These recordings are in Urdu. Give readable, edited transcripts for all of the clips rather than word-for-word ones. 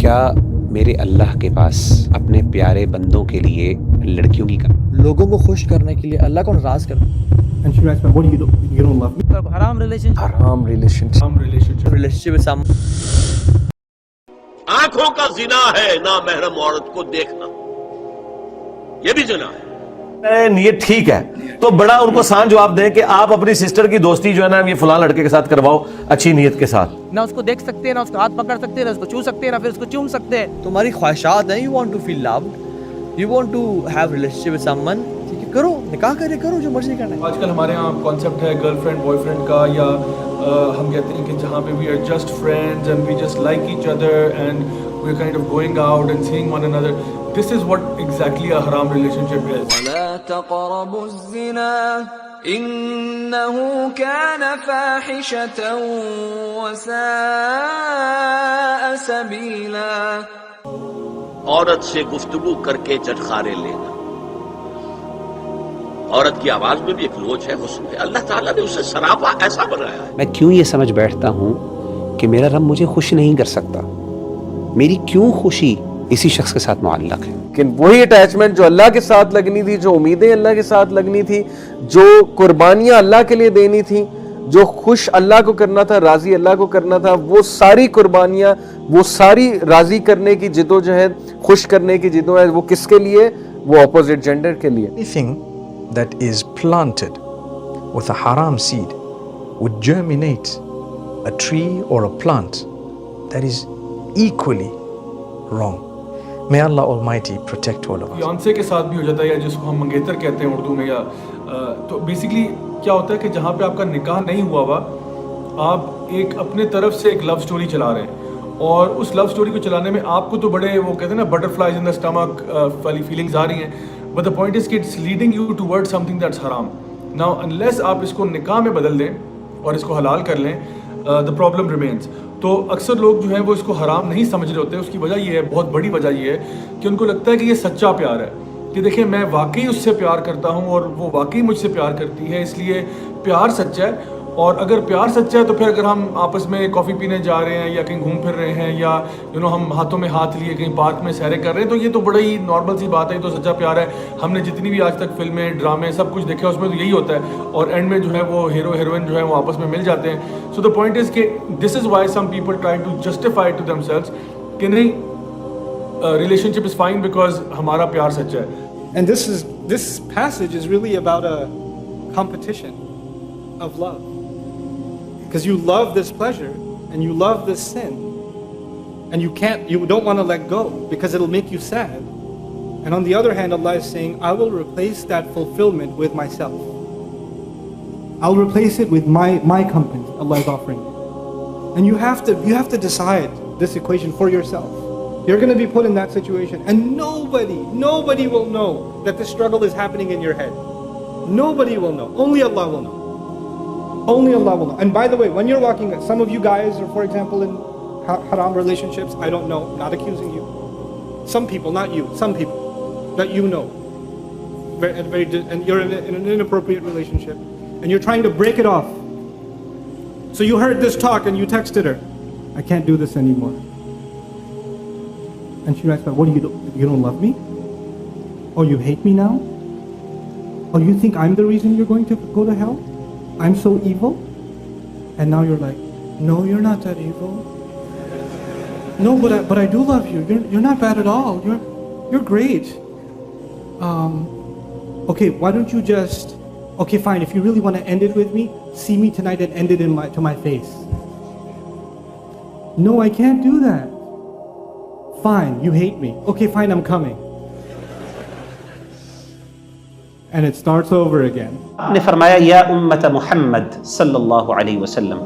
کیا میرے اللہ کے پاس اپنے پیارے بندوں کے لیے لڑکیوں کی لوگوں کو خوش کرنے کے لیے اللہ کو ناراض کرنا. And she writes back, what do you do? You don't love me? حرام ریلیشنشپ with someone. آنکھوں کا زنا ہے نامحرم عورت کو دیکھنا، یہ بھی زنا ہے. نیت ٹھیک ہے تو بڑا ان کو سان جواب دیں کہ آپ اپنی سسٹر کی دوستی جو ہے نا یہ فلاں لڑکے کے ساتھ کرواؤ اچھی نیت کے ساتھ. نہ اس کو دیکھ سکتے ہیں، نہ اس کا ہاتھ پکڑ سکتے ہیں، نہ اس کو چھو سکتے ہیں، نہ پھر اس کو چوم سکتے ہیں. تمہاری خواہشات ہیں, you want to feel loved, you want to have relationship with someone, ٹھیک ہے کرو, نکاح کرو جو مرضی کرنا ہے. آج کل ہمارے یہاں کانسیپٹ ہے گرل فرینڈ بوائے فرینڈ کا, یا ہم کہتے ہیں کہ جہاں پہ we are just friends and we just like each other and we're kind of going out and seeing one another. This is what exactly a haram relationship is. وَلَا تَقْرَبُوا الزِّنَا إِنَّهُ كَانَ فَاحِشَةً وَسَاءَ سَبِيلًا. عورت سے گفتگو کر کے چٹخارے لینا, عورت کی آواز میں بھی ایک لوچ ہے, حسن ہے. اللہ تعالیٰ نے اسے سراپا ایسا بنایا ہے. میں کیوں یہ سمجھ بیٹھتا ہوں کہ میرا رب مجھے خوش نہیں کر سکتا, میری کیوں خوشی اسی شخص کے ساتھ معلق ہے. لیکن وہی اٹیچمنٹ جو اللہ کے ساتھ لگنی تھی, جو امیدیں اللہ کے ساتھ لگنی تھی, جو قربانیاں اللہ کے لیے دینی تھی, جو خوش اللہ کو کرنا تھا, راضی اللہ کو کرنا تھا, وہ ساری قربانیاں, وہ ساری راضی کرنے کی جدوجہد, خوش کرنے کی جدوجہد, وہ کس کے لیے؟ وہ اپوزٹ جینڈر کے لیے. Anything that is planted with a haram seed would germinate a tree or a plant that is equally wrong. May Allah Almighty protect all of us. Fiance کے ساتھ بھی ہو جاتا ہے, یا جس کو ہم منگیتر کہتے ہیں اردو میں, یا تو بیسیکلی کیا ہوتا ہے کہ جہاں پہ آپ کا نکاح نہیں ہوا ہوا, آپ ایک اپنے طرف سے ایک لو سٹوری چلا رہے ہیں, اور اس لو سٹوری کو چلانے میں آپ کو تو بڑے وہ کہتے ہیں نا butterflies in the stomach والی فیلنگز آ رہی ہیں, بٹ دا پوائنٹ از کہ it's leading you toward something that's حرام. ناؤ انلیس آپ اس کو نکاح میں بدل دیں اور اس کو حلال کر لیں, دا پرابلم ریمینس. تو اکثر لوگ جو ہیں وہ اس کو حرام نہیں سمجھ رہے ہوتے. اس کی وجہ یہ ہے, بہت بڑی وجہ یہ ہے کہ ان کو لگتا ہے کہ یہ سچا پیار ہے, کہ دیکھیں میں واقعی اس سے پیار کرتا ہوں اور وہ واقعی مجھ سے پیار کرتی ہے, اس لیے پیار سچا ہے. اور اگر پیار سچا ہے تو پھر اگر ہم آپس میں کافی پینے جا رہے ہیں یا کہیں گھوم پھر رہے ہیں, یا ہم ہاتھوں میں ہاتھ لیے کہیں پارک میں سیریں کر رہے ہیں, تو یہ تو بڑا ہی نارمل سی بات ہے, یہ تو سچا پیار ہے. ہم نے جتنی بھی آج تک فلمیں, ڈرامے, سب کچھ دیکھے اس میں تو یہی ہوتا ہے, اور اینڈ میں جو ہے وہ ہیرو ہیروئن جو ہے وہ آپس میں مل جاتے ہیں. سو دا پوائنٹ از کہ this is why some people try to justify to themselves کہ نہیں relationship is fine because ہمارا پیار سچا ہے. And this passage is really about a competition of love. Because you love this pleasure and you love this sin, and you don't want to let go because it'll make you sad. And on the other hand, Allah is saying, I will replace that fulfillment with myself. I'll replace it with my company. Allah is offering. And you have to decide this equation for yourself. You're going to be put in that situation, and nobody will know that this struggle is happening in your head. Nobody will know. Only Allah will know. Only Allah will know. And by the way, when you're walking, some of you guys are, for example, in haram relationships, I don't know, not accusing you. Some people, not you, some people that you know. And you're in an inappropriate relationship, and you're trying to break it off. So you heard this talk and you texted her, I can't do this anymore. And she writes back, what do you do? You don't love me? Or you hate me now? Or you think I'm the reason you're going to go to hell? I'm so evil? And now you're like, no, you're not that evil. No, but I do love you. You're not bad at all. You're great. Okay, why don't you just, okay, fine, if you really want to end it with me, see me tonight and end it to my face. No, I can't do that. Fine, you hate me. Okay, fine, I'm coming. And it starts over again. آپ نے فرمایا یا امت محمد صلی اللہ علیہ وسلم,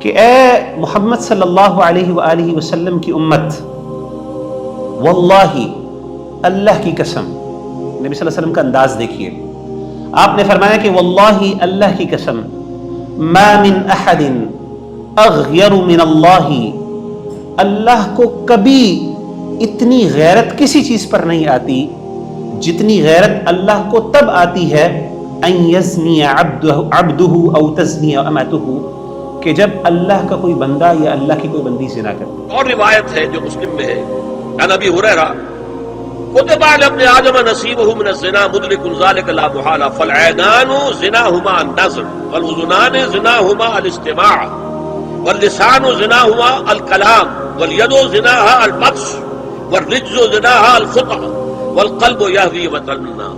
کہ اے محمد صلی اللہ علیہ وآلہ وسلم کی امت, واللہ اللہ کی قسم, نبی صلی اللہ علیہ وسلم کا انداز دیکھیے. آپ نے فرمایا کہ واللہ اللہ کی قسم, ما من احد اغیر من اللہ, اللہ کو کبھی اتنی غیرت کسی چیز پر نہیں آتی جتنی غیرت اللہ کو تب آتی ہے ان یزنی عبدہ او تزنی امتہ, کہ جب اللہ کا کوئی بندہ یا اللہ کی کوئی بندی زنا کرے. اور روایت ہے جو مسلم میں ہے عن ابی ہریرہ کتب علی ابن آدم نصیبہ من الزنا مدرک ذلک لا محالہ فالعینان زناہما النظر والاذنان زناہما الاستماع واللسان زناہما الکلام والید زناہا البطش والرجز زناہا الخطأ والقلب یہوی وطننا.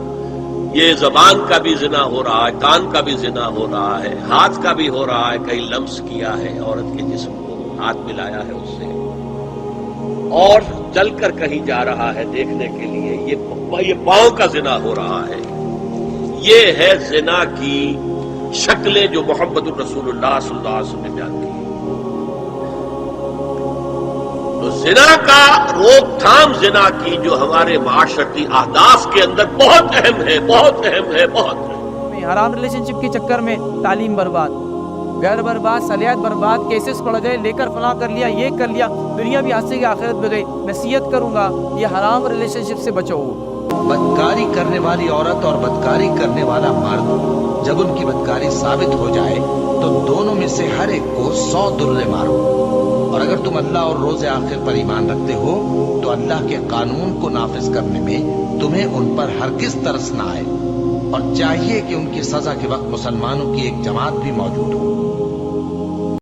یہ زبان کا بھی زنا ہو رہا ہے، کان کا بھی زنا ہو رہا ہے، ہاتھ کا بھی ہو رہا ہے، کئی لمس کیا ہے عورت کے جسم کو، ہاتھ ملایا ہے اس سے، اور چل کر کہیں جا رہا ہے دیکھنے کے لیے، یہ پاؤں کا زنا ہو رہا ہے. یہ ہے زنا کی شکلیں جو محمد الرسول اللہ صلی اللہ علیہ وسلم نے بیان کی. تو زنا کا روک تھام زنا کی جو ہمارے معاشرتی اہداف کے اندر بہت اہم ہے، بہت اہم ہے، بہت اہم. حرام ریلیشن شپ کے چکر میں تعلیم برباد، گھر برباد، صلاحیت برباد، کیسز پڑ گئے، لے کر فلاں کر لیا، یہ کر لیا، دنیا بھی حادثے کی آخرت میں گئی. نصیحت کروں گا یہ حرام ریلیشن شپ سے بچو. بدکاری کرنے والی عورت اور بدکاری کرنے والا مرد جب ان کی بدکاری ثابت ہو جائے تو دونوں میں سے ہر ایک کو 100 درے مارو. اور اگر تم اللہ اور روز آخر پر ایمان رکھتے ہو تو اللہ کے قانون کو نافذ کرنے میں تمہیں ان پر ہرگز ترس نہ آئے، اور چاہیے کہ ان کی سزا کے وقت مسلمانوں کی ایک جماعت بھی موجود ہو.